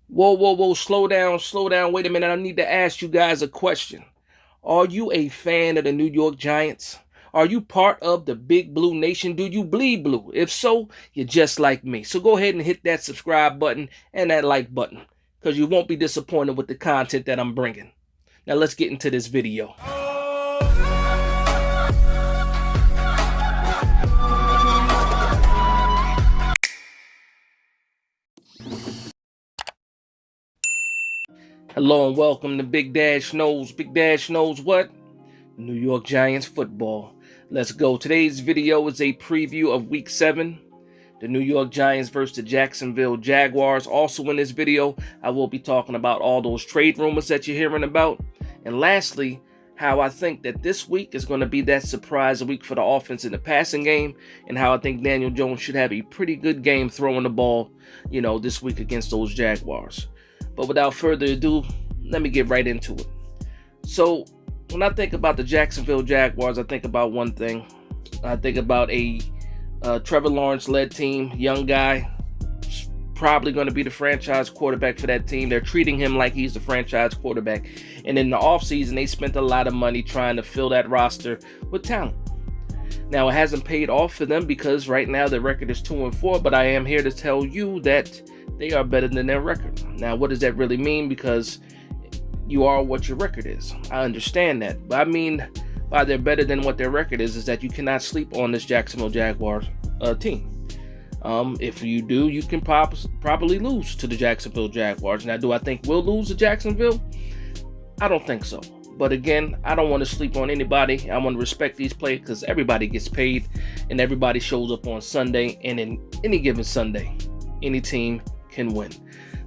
Whoa, whoa, whoa, slow down, slow down. Wait a minute. I need to ask you guys a question. Are you a fan of the New York Giants? Are you part of the Big Blue Nation? Do you bleed blue? If so, you're just like me. So go ahead and hit that subscribe button and that like button because you won't be disappointed with the content that I'm bringing. Now let's get into this video. Hello and welcome to Big Dash Knows. Big Dash knows what? New York Giants football. Let's go. Today's video is a preview of Week 7. The New York Giants versus the Jacksonville Jaguars. Also in this video, I will be talking about all those trade rumors that you're hearing about. And lastly, how I think that this week is going to be that surprise week for the offense in the passing game, and how I think Daniel Jones should have a pretty good game throwing the ball, this week against those Jaguars. But without further ado, let me get right into it. So, when I think about the Jacksonville Jaguars, I think about one thing. I think about a Trevor Lawrence-led team, young guy, probably going to be the franchise quarterback for that team. They're treating him like he's the franchise quarterback. And in the offseason, they spent a lot of money trying to fill that roster with talent. Now, it hasn't paid off for them because right now their record is 2-4, but I am here to tell you that they are better than their record. Now, what does that really mean? Because you are what your record is. I understand that. But I mean, by they're better than what their record is that you cannot sleep on this Jacksonville Jaguars team. If you do, you can probably lose to the Jacksonville Jaguars. Now, do I think we'll lose to Jacksonville? I don't think so. But again, I don't want to sleep on anybody. I want to respect these players because everybody gets paid and everybody shows up on Sunday. And in any given Sunday, any team can win.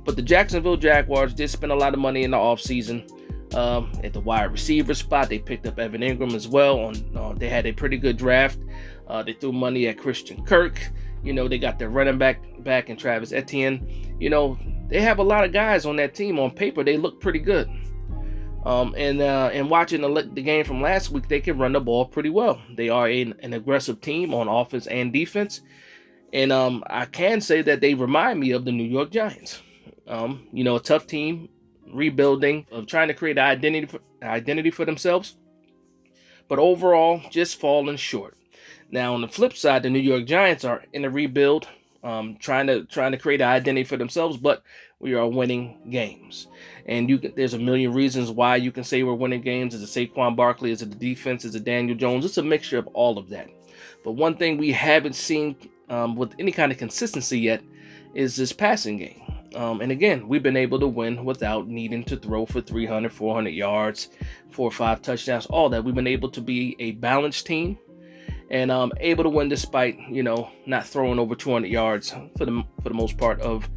But the Jacksonville Jaguars did spend a lot of money in the offseason. At the wide receiver spot, they picked up Evan Ingram as well. They had a pretty good draft. They threw money at Christian Kirk. They got their running back in Travis Etienne. They have a lot of guys on that team. On paper, they look pretty good. And watching the game from last week, they can run the ball pretty well. They are an aggressive team on offense and defense. And I can say that they remind me of the New York Giants. A tough team, rebuilding, of trying to create an identity for themselves. But overall, just falling short. Now, on the flip side, the New York Giants are in a rebuild, trying to create an identity for themselves, but we are winning games. And there's a million reasons why you can say we're winning games. Is it Saquon Barkley? Is it the defense? Is it Daniel Jones? It's a mixture of all of that. But one thing we haven't seen with any kind of consistency yet is this passing game. And again, we've been able to win without needing to throw for 300, 400 yards, 4 or 5 touchdowns, all that. We've been able to be a balanced team and able to win despite, not throwing over 200 yards for the most part of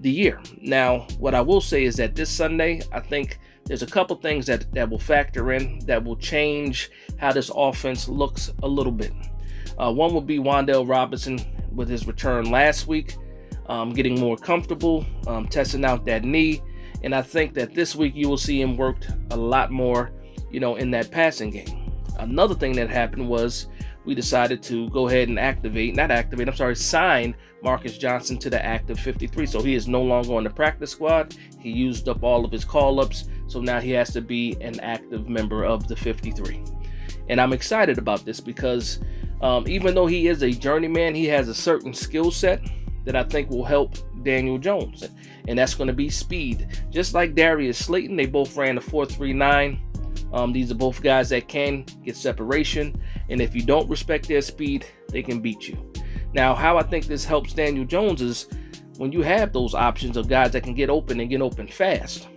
the year. Now, what I will say is that this Sunday, I think there's a couple things that will factor in that will change how this offense looks a little bit. One would be Wan'Dale Robinson with his return last week, getting more comfortable, testing out that knee. And I think that this week you will see him worked a lot more, in that passing game. Another thing that happened was we decided to go ahead and sign Marcus Johnson to the active 53. So he is no longer on the practice squad. He used up all of his call-ups. So now he has to be an active member of the 53. And I'm excited about this because even though he is a journeyman, he has a certain skill set that I think will help Daniel Jones. And that's going to be speed. Just like Darius Slayton, they both ran a 4.39. These are both guys that can get separation, and if you don't respect their speed, they can beat you. Now, how I think this helps Daniel Jones is when you have those options of guys that can get open and get open fast.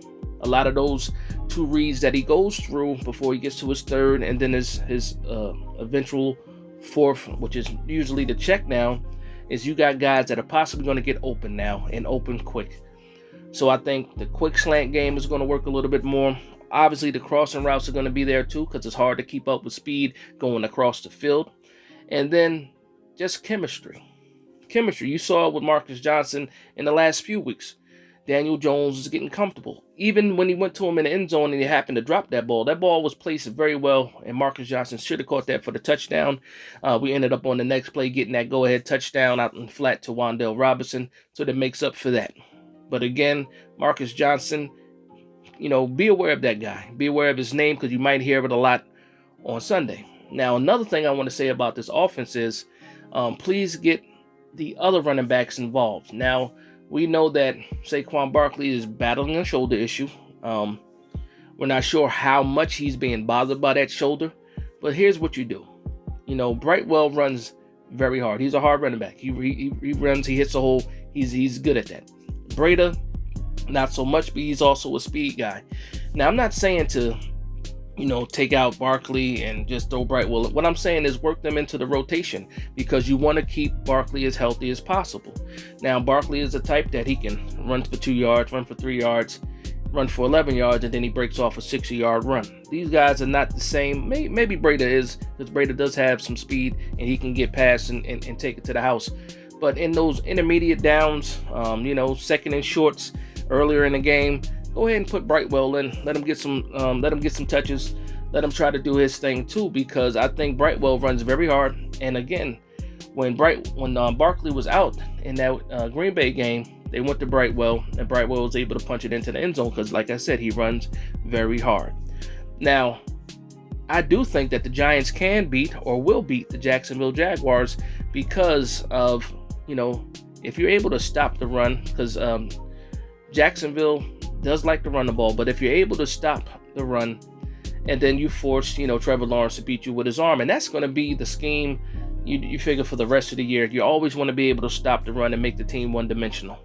A lot of those 2 reads that he goes through before he gets to his 3rd and then his eventual 4th, which is usually the check down, is you got guys that are possibly going to get open now and open quick. So I think the quick slant game is going to work a little bit more. Obviously, the crossing routes are going to be there too because it's hard to keep up with speed going across the field. And then just chemistry. You saw it with Marcus Johnson in the last few weeks. Daniel Jones is getting comfortable. Even when he went to him in the end zone and he happened to drop that ball was placed very well, and Marcus Johnson should have caught that for the touchdown. We ended up on the next play getting that go-ahead touchdown out in flat to Wan'Dale Robinson, so that makes up for that. But again, Marcus Johnson, be aware of that guy. Be aware of his name because you might hear it a lot on Sunday. Now, another thing I want to say about this offense is please get the other running backs involved. Now, we know that Saquon Barkley is battling a shoulder issue. We're not sure how much he's being bothered by that shoulder, but here's what you do. Brightwell runs very hard. He's a hard running back. He runs, he hits a hole. He's good at that. Breda, not so much, but he's also a speed guy. Now, I'm not saying to, take out Barkley and just throw Brightwell. What I'm saying is work them into the rotation because you want to keep Barkley as healthy as possible. Now, Barkley is the type that he can run for 2 yards, run for 3 yards, run for 11 yards, and then he breaks off a 60-yard run. These guys are not the same. Maybe Breda is, because Breda does have some speed and he can get past and take it to the house. But in those intermediate downs, second and shorts earlier in the game, go ahead and put Brightwell in. Let him get some touches. Let him try to do his thing too, because I think Brightwell runs very hard. And again, when Barkley was out in that Green Bay game, they went to Brightwell, and Brightwell was able to punch it into the end zone because, like I said, he runs very hard. Now, I do think that the Giants can beat or will beat the Jacksonville Jaguars because of, if you're able to stop the run, because Jacksonville does like to run the ball, but if you're able to stop the run and then you force, Trevor Lawrence to beat you with his arm, and that's going to be the scheme you figure for the rest of the year. You always want to be able to stop the run and make the team one-dimensional.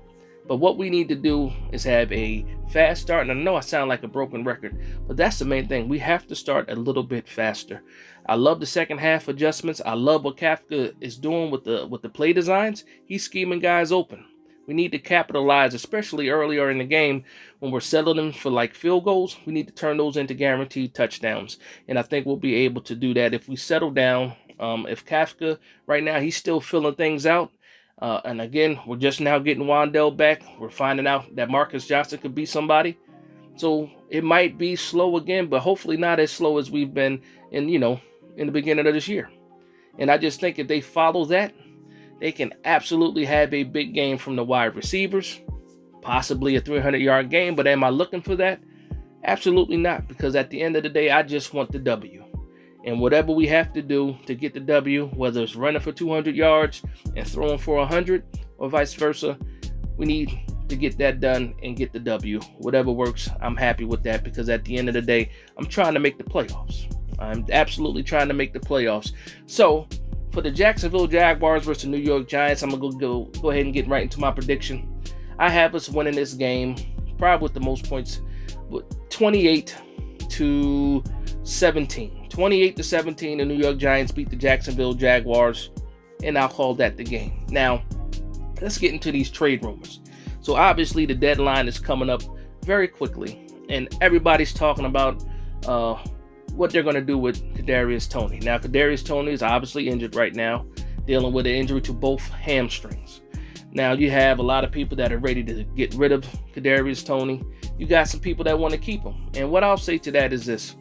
But what we need to do is have a fast start. And I know I sound like a broken record, but that's the main thing. We have to start a little bit faster. I love the second half adjustments. I love what Kafka is doing with the play designs. He's scheming guys open. We need to capitalize, especially earlier in the game when we're settling for like field goals. We need to turn those into guaranteed touchdowns. And I think we'll be able to do that if we settle down. If Kafka, right now, he's still filling things out. And again, we're just now getting Wandell back. We're finding out that Marcus Johnson could be somebody. So it might be slow again, but hopefully not as slow as we've been in the beginning of this year. And I just think if they follow that, they can absolutely have a big game from the wide receivers, possibly a 300-yard game. But am I looking for that? Absolutely not, because at the end of the day, I just want the W. And whatever we have to do to get the W, whether it's running for 200 yards and throwing for 100 or vice versa, we need to get that done and get the W. Whatever works, I'm happy with that, because at the end of the day, I'm trying to make the playoffs. I'm absolutely trying to make the playoffs. So for the Jacksonville Jaguars versus the New York Giants, I'm going to go ahead and get right into my prediction. I have us winning this game, probably with the most points, 28-17. 28-17, the New York Giants beat the Jacksonville Jaguars, and I'll call that the game. Now, let's get into these trade rumors. So obviously the deadline is coming up very quickly, and everybody's talking about what they're going to do with Kadarius Toney. Now, Kadarius Toney is obviously injured right now, dealing with an injury to both hamstrings. Now, you have a lot of people that are ready to get rid of Kadarius Toney. You got some people that want to keep him. And what I'll say to that is this.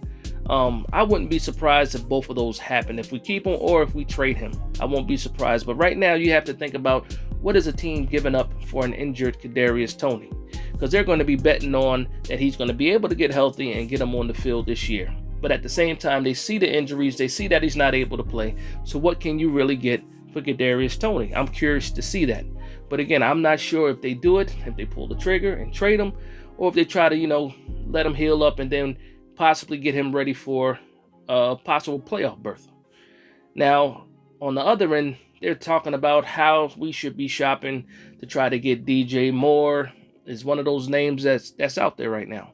I wouldn't be surprised if both of those happen. If we keep him or if we trade him, I won't be surprised. But right now, you have to think about what is a team giving up for an injured Kadarius Toney, because they're going to be betting on that he's going to be able to get healthy and get him on the field this year. But at the same time, they see the injuries. They see that he's not able to play. So what can you really get for Kadarius Toney? I'm curious to see that. But again, I'm not sure if they do it, if they pull the trigger and trade him, or if they try to, let him heal up and then possibly get him ready for a possible playoff berth. Now, on the other end, they're talking about how we should be shopping to try to get DJ Moore. Is one of those names that's out there right now.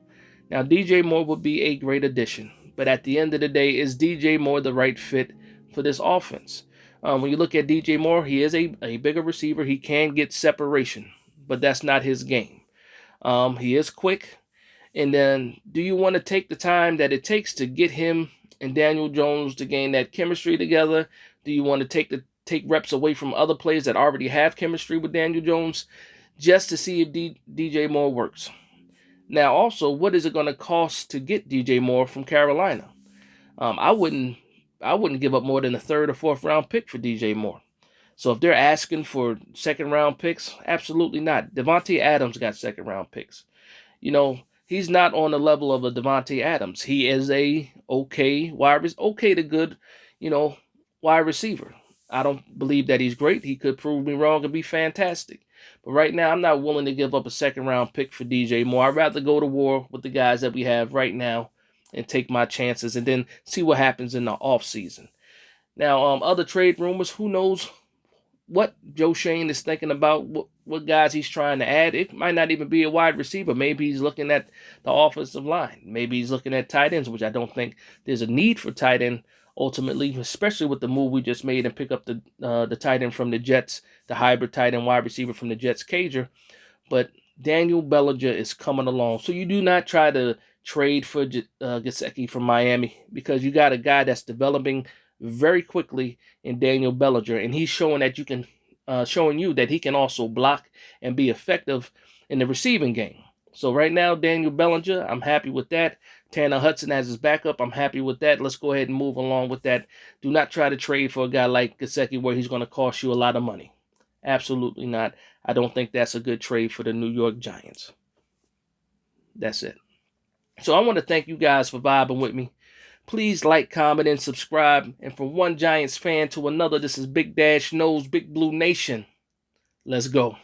Now, DJ Moore would be a great addition, but at the end of the day, is DJ Moore the right fit for this offense? When you look at DJ Moore, he is a bigger receiver. He can get separation, but that's not his game. He is quick. And then, do you want to take the time that it takes to get him and Daniel Jones to gain that chemistry together? Do you want to take reps away from other players that already have chemistry with Daniel Jones just to see if DJ Moore works? Now, also, what is it going to cost to get DJ Moore from Carolina? I wouldn't give up more than a third or fourth round pick for DJ Moore. So if they're asking for second-round picks, absolutely not. Devontae Adams got second-round picks. You know, he's not on the level of a Devontae Adams. He is a okay to good, wide receiver. I don't believe that he's great. He could prove me wrong and be fantastic. But right now, I'm not willing to give up a second-round pick for DJ Moore. I'd rather go to war with the guys that we have right now and take my chances and then see what happens in the offseason. Now, other trade rumors, who knows what Joe Schoen is thinking about, what guys he's trying to add. It might not even be a wide receiver. Maybe he's looking at the offensive line. Maybe he's looking at tight ends, which I don't think there's a need for tight end ultimately, especially with the move we just made and pick up the tight end from the Jets, the hybrid tight end wide receiver from the Jets, Cager. But Daniel Bellinger is coming along. So you do not try to trade for Gesicki from Miami, because you got a guy that's developing very quickly in Daniel Bellinger, and he's showing that showing you that he can also block and be effective in the receiving game. So right now, Daniel Bellinger, I'm happy with that. Tanner Hudson as his backup, I'm happy with that. Let's go ahead and move along with that. Do not try to trade for a guy like Gesicki where he's going to cost you a lot of money. Absolutely not. I don't think that's a good trade for the New York Giants. That's it. So I want to thank you guys for vibing with me. Please like, comment, and subscribe. And from one Giants fan to another, this is Big Dash Knows Big Blue Nation. Let's go.